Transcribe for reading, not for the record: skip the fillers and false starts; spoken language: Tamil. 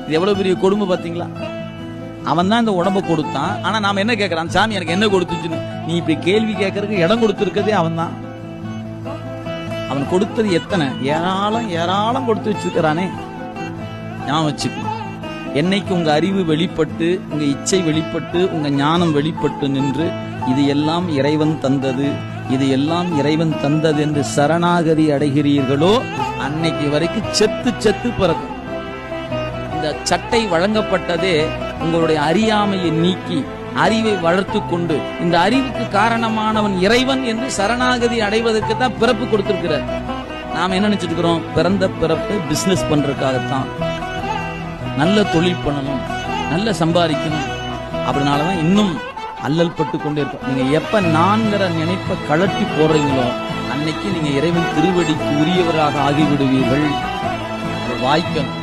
இது எவ்வளவு பெரிய கொடுமை பாத்தீங்களா? அவன் தான் இந்த உடம்ப கொடுத்தான். ஆனா நாம என்ன கேட்கறான்? சாமி எனக்கு என்ன கொடுத்துச்சுன்னு. நீ இப்படி கேள்வி கேட்கறதுக்கு இடம் கொடுத்திருக்கதே அவன் தான். அவன் கொடுத்தது எத்தனை ஏராளம் ஏராளம் கொடுத்து வச்சிருக்கிறானே. ஞாபகம் வச்சுக்கணும். என்னைக்கு உங்க அறிவு வெளிப்பட்டு, உங்க இச்சை வெளிப்பட்டு, உங்க ஞானம் வெளிப்பட்டு நின்று இது எல்லாம் இறைவன் தந்தது, இது எல்லாம் இறைவன் தந்தது என்று சரணாகதி அடைகிறீர்களோ அன்னைக்கு வரைக்கும் செத்து செத்து பிறக்கும். இந்த சட்டை வழங்கப்பட்டதே உங்களுடைய அறியாமையை நீக்கி அறிவை வளர்த்து கொண்டு, இந்த அறிவுக்கு காரணமானவன் இறைவன் என்று சரணாகதி அடைவதற்கு தான் பிறப்பு கொடுத்திருக்கிறார். நாம் என்ன நினைச்சிட்டு இருக்கிறோம்? பிறந்த பிறப்பு பிசினஸ் பண்றதுக்காகத்தான், நல்ல தொழில் பண்ணணும், நல்ல சம்பாதிக்கணும். அப்படினாலதான் இன்னும் அல்லல் பட்டு கொண்டே இருக்கும். நீங்க எப்ப நான்கிற நினைப்ப கலட்டி போடுறீங்களோ அன்னைக்கு நீங்க இறைவன் திருவடிக்கு உரியவராக ஆகிவிடுவீர்கள். வாய்க்கணும்.